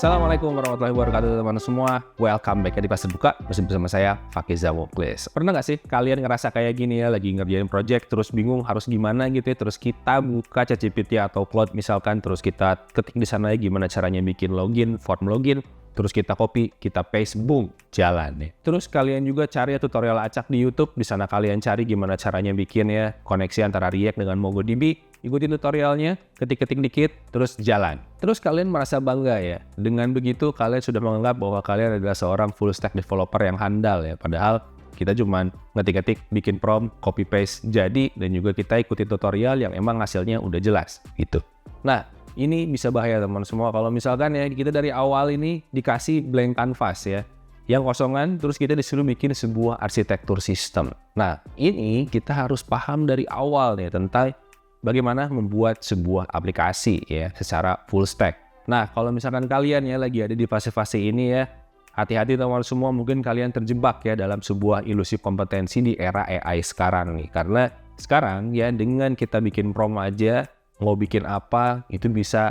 Assalamualaikum warahmatullahi wabarakatuh teman-teman semua. Welcome back di Pasar Buka bersama saya Fakiza Muklis. Pernah nggak sih kalian ngerasa kayak gini ya, lagi ngerjain project terus bingung harus gimana gitu ya, terus kita buka ChatGPT atau Claude misalkan, terus kita ketik di sana gimana caranya bikin login, form login, terus kita copy, kita paste, boom, jalan nih. Terus kalian juga cari tutorial acak di YouTube, di sana kalian cari gimana caranya bikin ya koneksi antara React dengan MongoDB. Ikutin tutorialnya, ketik-ketik dikit, terus jalan. Terus kalian merasa bangga ya. Dengan begitu kalian sudah menganggap bahwa kalian adalah seorang full stack developer yang handal ya. Padahal kita cuman ngetik-ketik, bikin prompt, copy paste, jadi, dan juga kita ikutin tutorial yang emang hasilnya udah jelas gitu. Nah, ini bisa bahaya teman semua kalau misalkan ya kita dari awal ini dikasih blank canvas ya, yang kosongan, terus kita disuruh bikin sebuah arsitektur sistem. Nah, ini kita harus paham dari awal nih tentang bagaimana membuat sebuah aplikasi ya secara full stack. Nah, kalau misalkan kalian ya lagi ada di fase-fase ini ya, hati-hati teman semua, mungkin kalian terjebak ya dalam sebuah ilusi kompetensi di era AI sekarang nih. Karena sekarang ya dengan kita bikin prompt aja, mau bikin apa itu bisa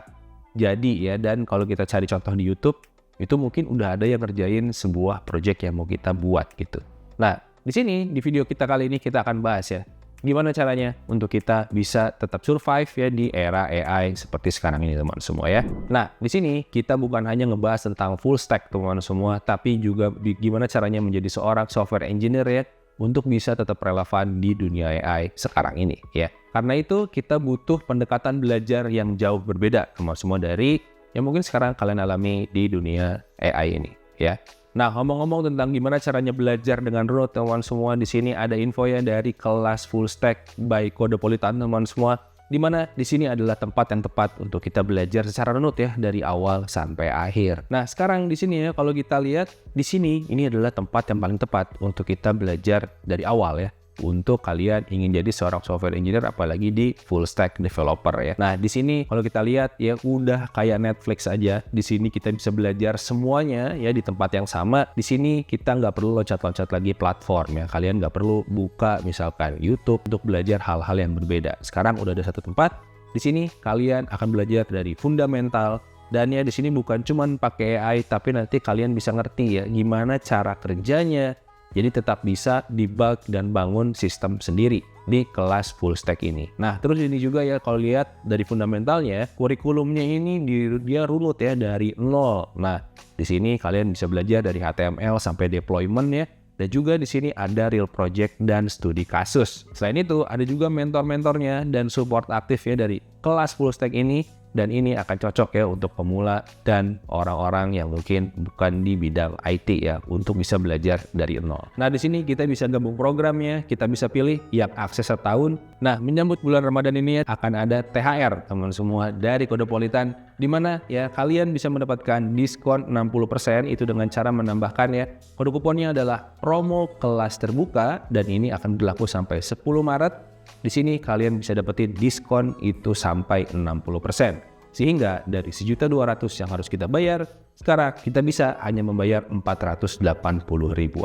jadi ya. Dan kalau kita cari contoh di YouTube, itu mungkin udah ada yang ngerjain sebuah project yang mau kita buat gitu. Nah, di sini di video kita kali ini kita akan bahas ya, gimana caranya untuk kita bisa tetap survive ya di era AI seperti sekarang ini teman semua ya. Nah, di sini kita bukan hanya ngebahas tentang full stack teman semua, tapi juga gimana caranya menjadi seorang software engineer ya untuk bisa tetap relevan di dunia AI sekarang ini ya. Karena itu kita butuh pendekatan belajar yang jauh berbeda teman semua dari yang mungkin sekarang kalian alami di dunia AI ini ya. Nah, ngomong-ngomong tentang gimana caranya belajar dengan runut teman semua, di sini ada info ya dari kelas full stack by Codepolitan teman semua, di mana di sini adalah tempat yang tepat untuk kita belajar secara runut ya dari awal sampai akhir. Nah, sekarang di sini ya kalau kita lihat di sini ini adalah tempat yang paling tepat untuk kita belajar dari awal ya. Untuk kalian ingin jadi seorang software engineer apalagi di full stack developer ya. Nah, di sini kalau kita lihat ya udah kayak Netflix aja. Di sini kita bisa belajar semuanya ya di tempat yang sama. Di sini kita nggak perlu loncat-loncat lagi platform ya. Kalian nggak perlu buka misalkan YouTube untuk belajar hal-hal yang berbeda. Sekarang udah ada satu tempat. Di sini kalian akan belajar dari fundamental. Dan ya di sini bukan cuman pakai AI, tapi nanti kalian bisa ngerti ya gimana cara kerjanya. Jadi tetap bisa debug dan bangun sistem sendiri di kelas full stack ini. Nah, terus ini juga ya kalau lihat dari fundamentalnya, kurikulumnya ini dia runut ya dari nol. Nah, di sini kalian bisa belajar dari HTML sampai deployment ya. Dan juga di sini ada real project dan studi kasus. Selain itu, ada juga mentor-mentornya dan support aktif ya dari kelas full stack ini. Dan ini akan cocok ya untuk pemula dan orang-orang yang mungkin bukan di bidang IT ya untuk bisa belajar dari nol. Nah, di sini kita bisa gabung programnya, kita bisa pilih yang akses setahun. Nah, menyambut bulan Ramadan ini ya, akan ada THR teman semua dari Codepolitan, di mana ya kalian bisa mendapatkan diskon 60% itu dengan cara menambahkan ya kode kuponnya adalah promo kelas terbuka, dan ini akan berlaku sampai 10 Maret. Di sini kalian bisa dapetin diskon itu sampai 60%. Sehingga dari 1.200.000 yang harus kita bayar, sekarang kita bisa hanya membayar 480.000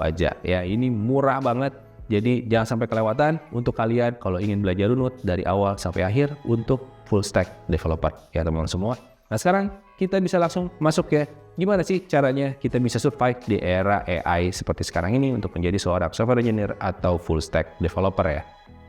aja. Ya, ini murah banget. Jadi jangan sampai kelewatan untuk kalian kalau ingin belajar runut dari awal sampai akhir untuk full stack developer ya teman-teman semua. Nah, sekarang kita bisa langsung masuk ya. Gimana sih caranya kita bisa survive di era AI seperti sekarang ini untuk menjadi seorang software engineer atau full stack developer ya.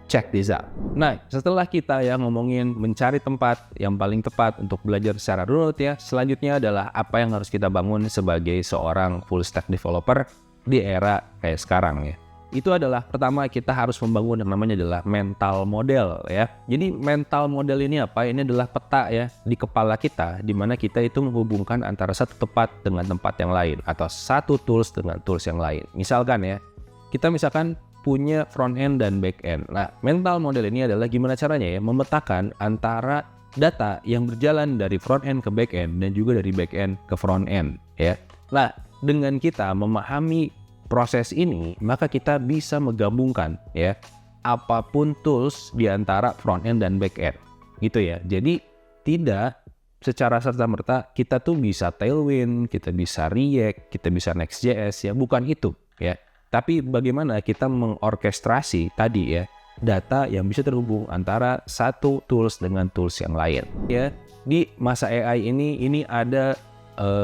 Check this out. Nah, setelah kita ya ngomongin mencari tempat yang paling tepat untuk belajar secara runut ya, selanjutnya adalah apa yang harus kita bangun sebagai seorang full stack developer di era kayak sekarang ya. Itu adalah pertama kita harus membangun yang namanya adalah mental model ya. Jadi mental model ini apa? Ini adalah peta ya di kepala kita, di mana kita itu menghubungkan antara satu tempat dengan tempat yang lain atau satu tools dengan tools yang lain. Misalkan ya, kita misalkan punya front end dan back end. Nah, mental model ini adalah gimana caranya ya memetakan antara data yang berjalan dari front end ke back end dan juga dari back end ke front end ya. Nah, dengan kita memahami proses ini, maka kita bisa menggabungkan ya apapun tools di antara front end dan back end gitu ya. Jadi tidak secara serta-merta kita tuh bisa Tailwind, kita bisa React, kita bisa Next.js ya, bukan itu ya. Tapi bagaimana kita mengorkestrasi tadi ya data yang bisa terhubung antara satu tools dengan tools yang lain ya. Di masa AI ini ada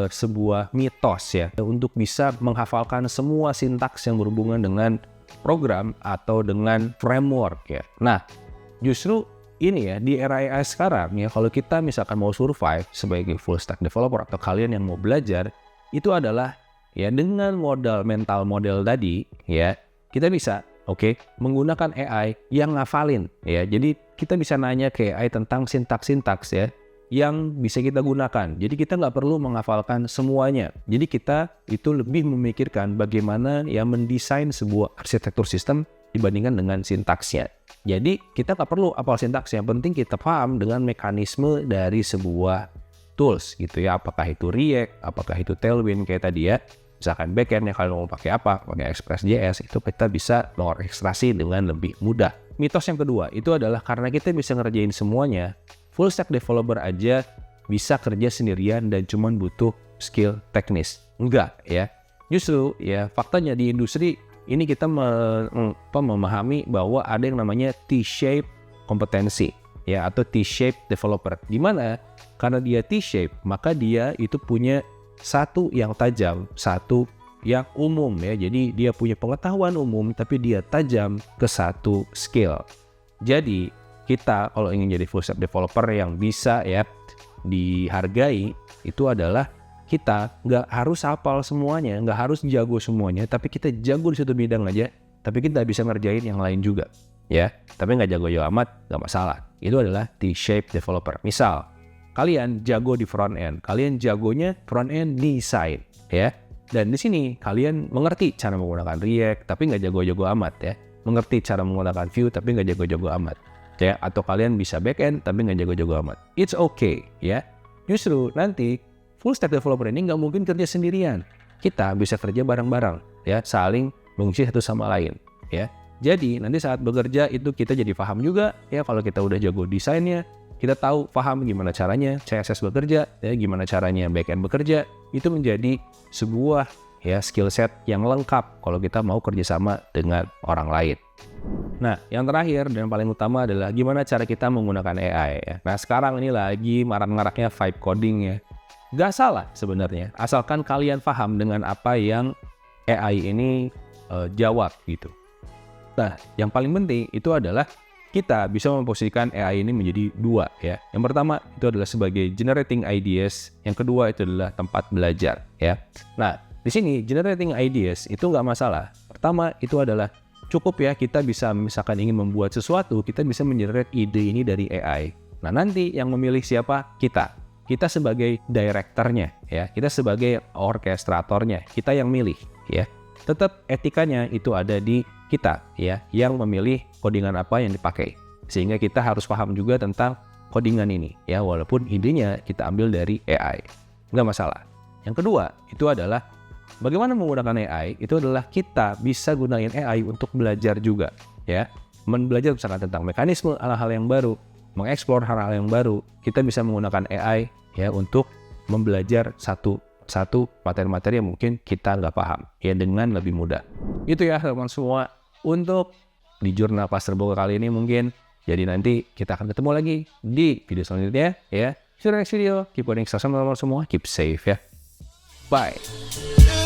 sebuah mitos ya untuk bisa menghafalkan semua sintaks yang berhubungan dengan program atau dengan framework ya. Nah, justru ini ya di era AI sekarang ya, kalau kita misalkan mau survive sebagai full stack developer atau kalian yang mau belajar, itu adalah ya dengan mental model tadi ya, kita bisa menggunakan AI yang ngafalin ya. Jadi kita bisa nanya ke AI tentang sintaks-sintaks ya yang bisa kita gunakan. Jadi kita nggak perlu menghafalkan semuanya. Jadi kita itu lebih memikirkan bagaimana ya mendesain sebuah arsitektur sistem dibandingkan dengan sintaksnya. Jadi kita nggak perlu hafal sintaks, yang penting kita paham dengan mekanisme dari sebuah tools gitu ya. Apakah itu React, apakah itu Tailwind kayak tadi ya. Misalkan backend ya, kalau mau pakai apa, pakai Express.js, itu kita bisa mengorkestrasi dengan lebih mudah. Mitos yang kedua itu adalah karena kita bisa ngerjain semuanya, full stack developer aja bisa kerja sendirian dan cuman butuh skill teknis. Enggak ya. Justru ya faktanya di industri ini kita memahami bahwa ada yang namanya T-shape kompetensi ya, atau T-shape developer. Di mana karena dia T-shape, maka dia itu punya satu yang tajam, satu yang umum ya. Jadi dia punya pengetahuan umum tapi dia tajam ke satu skill. Jadi kita kalau ingin jadi full stack developer yang bisa ya dihargai, itu adalah kita nggak harus hafal semuanya, nggak harus jago semuanya, tapi kita jago di satu bidang aja, tapi kita bisa ngerjain yang lain juga ya. Tapi nggak jago-jago amat, nggak masalah. Itu adalah T-shape developer. Misal kalian jago di front end, kalian jagonya front end design ya, dan di sini kalian mengerti cara menggunakan React tapi nggak jago-jago amat ya, mengerti cara menggunakan Vue tapi nggak jago-jago amat ya, atau kalian bisa backend tapi nggak jago-jago amat. It's okay ya. Justru nanti full stack developer ini nggak mungkin kerja sendirian. Kita bisa kerja bareng-bareng ya, saling mengisi satu sama lain ya. Jadi nanti saat bekerja itu kita jadi paham juga ya, kalau kita udah jago desainnya, kita tahu paham gimana caranya CSS bekerja ya, gimana caranya backend bekerja. Itu menjadi sebuah ya skill set yang lengkap kalau kita mau kerjasama dengan orang lain. Nah, yang terakhir dan paling utama adalah gimana cara kita menggunakan AI ya. Nah, sekarang ini lagi marak-maraknya vibe coding ya. Gak salah sebenarnya, asalkan kalian paham dengan apa yang AI ini jawab gitu. Nah, yang paling penting itu adalah kita bisa memposisikan AI ini menjadi dua ya. Yang pertama itu adalah sebagai generating ideas, yang kedua itu adalah tempat belajar ya. Nah, di sini generating ideas itu nggak masalah. Pertama itu adalah cukup ya, kita bisa misalkan ingin membuat sesuatu, kita bisa mengenerate ide ini dari AI. Nah, nanti yang memilih siapa? Kita sebagai direkturnya ya, kita sebagai orkestratornya, kita yang milih ya. Tetap etikanya itu ada di kita ya, yang memilih codingan apa yang dipakai, sehingga kita harus paham juga tentang codingan ini ya, walaupun idenya kita ambil dari AI, nggak masalah. Yang kedua itu adalah bagaimana menggunakan AI, itu adalah kita bisa gunain AI untuk belajar juga ya, belajar misalkan tentang mekanisme, hal-hal yang baru, mengeksplor hal-hal yang baru. Kita bisa menggunakan AI ya untuk membelajar satu materi-materi yang mungkin kita nggak paham ya dengan lebih mudah. Itu ya teman-teman semua untuk di Jurnal Cluster Boga kali ini mungkin. Jadi nanti kita akan ketemu lagi di video selanjutnya ya. See you next video. Keep coding, teman-teman semua. Keep safe ya. Bye.